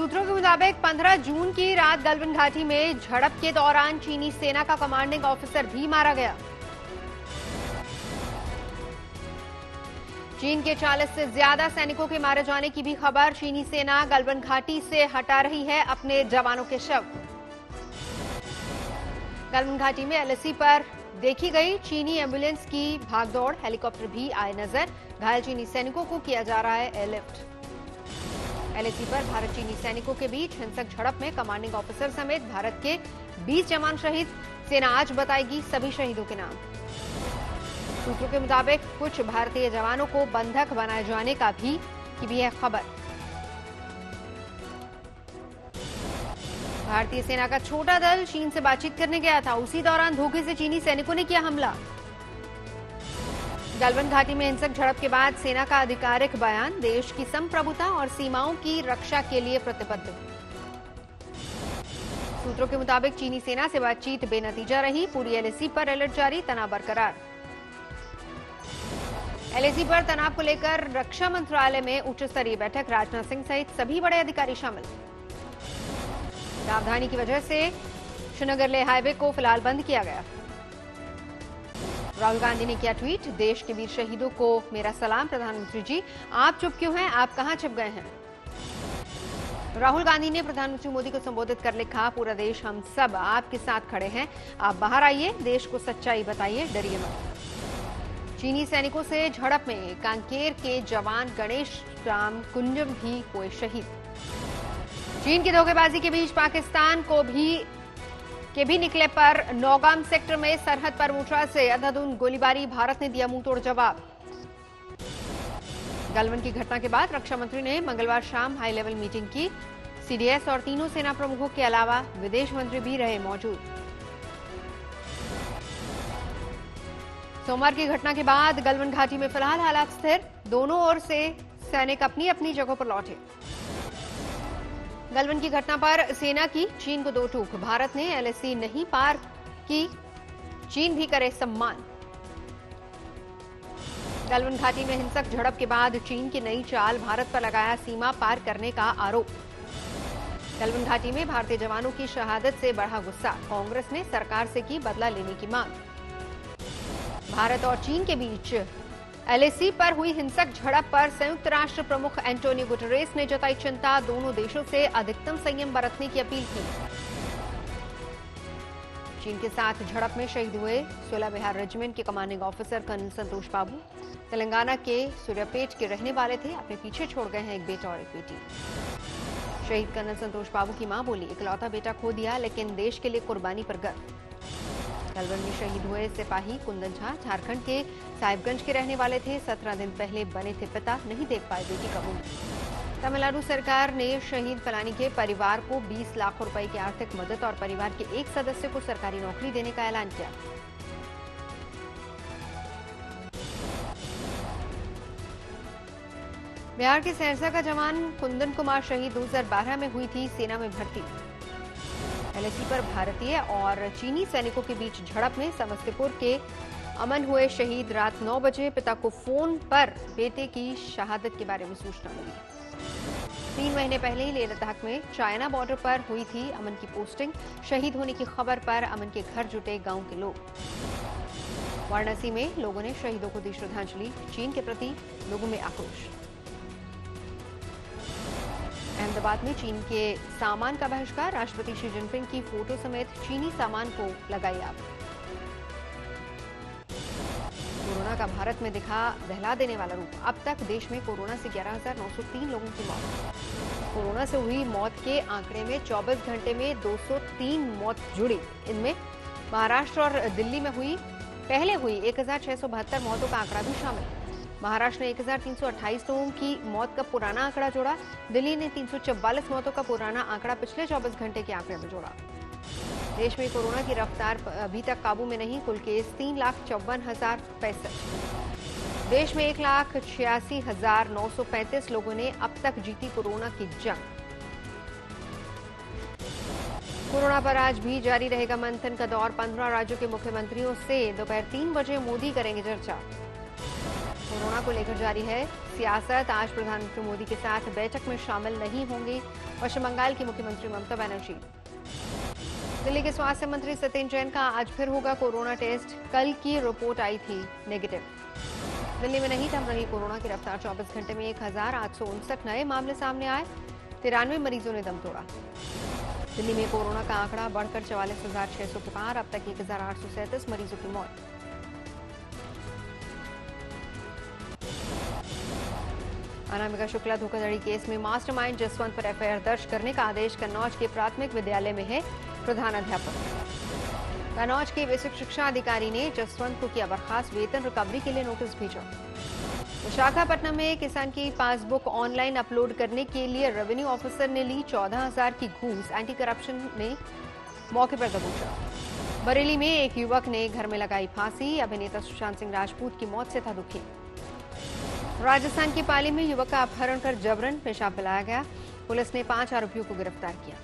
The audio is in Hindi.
सूत्रों के मुताबिक 15 जून की रात गलवान घाटी में झड़प के दौरान चीनी सेना का कमांडिंग ऑफिसर भी मारा गया। चीन के 40 से ज्यादा सैनिकों के मारे जाने की भी खबर। चीनी सेना गलवान घाटी से हटा रही है अपने जवानों के शव। गलवान घाटी में एलएसी पर देखी गई चीनी एम्बुलेंस की भागदौड़, हेलीकॉप्टर भी आए नजर। घायल चीनी सैनिकों को किया जा रहा है एयरलिफ्ट। एलएसी पर भारत चीनी सैनिकों के बीच हिंसक झड़प में कमांडिंग ऑफिसर समेत भारत के 20 जवान शहीद। सेना आज बताएगी सभी शहीदों के नाम। सूत्रों के मुताबिक कुछ भारतीय जवानों को बंधक बनाए जाने का भी है खबर। भारतीय सेना का छोटा दल चीन से बातचीत करने गया था, उसी दौरान धोखे से चीनी सैनिकों ने किया हमला। गलवान घाटी में हिंसक झड़प के बाद सेना का आधिकारिक बयान, देश की संप्रभुता और सीमाओं की रक्षा के लिए प्रतिबद्ध। सूत्रों के मुताबिक चीनी सेना से बातचीत बेनतीजा रही। पूरी एलएसी पर अलर्ट जारी, तनाव बरकरार। एलएसी पर तनाव को लेकर रक्षा मंत्रालय में उच्च स्तरीय बैठक, राजनाथ सिंह सहित सभी बड़े अधिकारी शामिल। सावधानी की वजह से श्रीनगर लेह हाईवे को फिलहाल बंद किया गया। राहुल गांधी ने किया ट्वीट, देश के वीर शहीदों को मेरा सलाम। प्रधानमंत्री जी, आप चुप क्यों हैं, आप कहां छिप गए हैं? राहुल गांधी ने प्रधानमंत्री मोदी को संबोधित कर लिखा, पूरा देश हम सब आपके साथ खड़े हैं, आप बाहर आइए, देश को सच्चाई बताइए, डरिए मत। चीनी सैनिकों से झड़प में कांकेर के जवान गणेश राम कुंजम भी हुए शहीद। चीन की धोखेबाजी के बीच पाकिस्तान के भी निकले पर नौगाम सेक्टर में सरहद पर मुठरा से अंधाधुंध गोलीबारी, भारत ने दिया मुंहतोड़ जवाब। गलवान की घटना के बाद रक्षा मंत्री ने मंगलवार शाम हाई लेवल मीटिंग की। सीडीएस और तीनों सेना प्रमुखों के अलावा विदेश मंत्री भी रहे मौजूद। सोमवार की घटना के बाद गलवान घाटी में फिलहाल हालात स्थिर, दोनों ओर से सैनिक अपनी अपनी जगहों पर लौटे। गलवान की घटना पर सेना की चीन को दो टूक, भारत ने एलएसी नहीं पार की, चीन भी करे सम्मान। गलवान घाटी में हिंसक झड़प के बाद चीन की नई चाल, भारत पर लगाया सीमा पार करने का आरोप। गलवान घाटी में भारतीय जवानों की शहादत से बढ़ा गुस्सा, कांग्रेस ने सरकार से की बदला लेने की मांग। भारत और चीन के बीच एलएसी पर हुई हिंसक झड़प पर संयुक्त राष्ट्र प्रमुख एंटोनियो गुटेरेस ने जताई चिंता, दोनों देशों से अधिकतम संयम बरतने की अपील की। चीन के साथ झड़प में शहीद हुए 16 बिहार रेजिमेंट के कमांडिंग ऑफिसर कर्नल संतोष बाबू तेलंगाना के सूर्यापेट के रहने वाले थे, अपने पीछे छोड़ गए हैं एक बेटा और एक बेटी। शहीद कर्नल संतोष बाबू की मां बोली, इकलौता बेटा खो दिया लेकिन देश के लिए कुर्बानी पर गर्व। गलवान में शहीद हुए सिपाही कुंदन झा झारखंड के साहिबगंज के रहने वाले थे, 17 दिन पहले बने थे पिता, नहीं देख पाए बेटी का मुंह। तमिलनाडु सरकार ने शहीद फलानी के परिवार को 20 लाख रुपए की आर्थिक मदद और परिवार के एक सदस्य को सरकारी नौकरी देने का ऐलान किया। बिहार के सहरसा का जवान कुंदन कुमार शहीद 2012 में हुई थी सेना में भर्ती। एलएसी पर भारतीय और चीनी सैनिकों के बीच झड़प में समस्तीपुर के अमन हुए शहीद। रात 9 बजे पिता को फोन पर बेटे की शहादत के बारे में सूचना मिली। 3 महीने पहले ही लेह लद्दाख में चाइना बॉर्डर पर हुई थी अमन की पोस्टिंग। शहीद होने की खबर पर अमन के घर जुटे गांव के लोग। वाराणसी में लोगों ने शहीदों को दी श्रद्धांजलि, चीन के प्रति लोगों में आक्रोश। अहमदाबाद में चीन के सामान का बहिष्कार, राष्ट्रपति शी जिनपिंग की फोटो समेत चीनी सामान को लगाई आग। कोरोना का भारत में दिखा दहला देने वाला रूप, अब तक देश में कोरोना से 11,903 लोगों की मौत। कोरोना से हुई मौत के आंकड़े में 24 घंटे में 203 मौत जुड़ी। इनमें महाराष्ट्र और दिल्ली में पहले हुई 1,672 मौतों का आंकड़ा भी शामिल। महाराष्ट्र ने 1,328 लोगों की मौत का पुराना आंकड़ा जोड़ा। दिल्ली ने 344 मौतों का पुराना आंकड़ा पिछले 24 घंटे के आंकड़े में जोड़ा। देश में कोरोना की रफ्तार अभी तक काबू में नहीं, कुल केस 3,54,065। देश में 1,86,935 लोगों ने अब तक जीती कोरोना की जंग। कोरोना पर आज भी जारी रहेगा मंथन का दौर। 15 राज्यों के मुख्यमंत्रियों से दोपहर 3 बजे मोदी करेंगे चर्चा। कोरोना को लेकर जारी है सियासत। आज प्रधानमंत्री मोदी के साथ बैठक में शामिल नहीं होंगी पश्चिम बंगाल की मुख्यमंत्री ममता बनर्जी। दिल्ली के स्वास्थ्य मंत्री सत्येंद्र जैन का आज फिर होगा कोरोना टेस्ट। कल की रिपोर्ट आई थी नेगेटिव। दिल्ली में नहीं थम रही कोरोना की रफ्तार। 24 घंटे में 1859 नए मामले सामने आए। 93 मरीजों ने दम तोड़ा। दिल्ली में कोरोना का आंकड़ा बढ़कर 44,600 के पार। अब तक 1,837 मरीजों की मौत। अनामिका शुक्ला धोखाधड़ी केस में मास्टरमाइंड जसवंत पर एफआईआर दर्ज करने का आदेश कन्नौज के प्राथमिक विद्यालय में है। प्रधानाध्यापक कन्नौज के बेसिक शिक्षा अधिकारी ने जसवंत को किया बर्खास्त। वेतन रिकवरी के लिए नोटिस भेजा। विशाखापट्टनम में किसान की पासबुक ऑनलाइन अपलोड करने के लिए रेवेन्यू ऑफिसर ने ली 14,000 की घूस। एंटी करप्शन ने मौके पर दबोचा। बरेली में एक युवक ने घर में लगाई फांसी। अभिनेता सुशांत सिंह राजपूत की मौत से था दुखी। राजस्थान की पाली में युवक का अपहरण कर जबरन पेशाब पिलाया गया। पुलिस ने 5 आरोपियों को गिरफ्तार किया।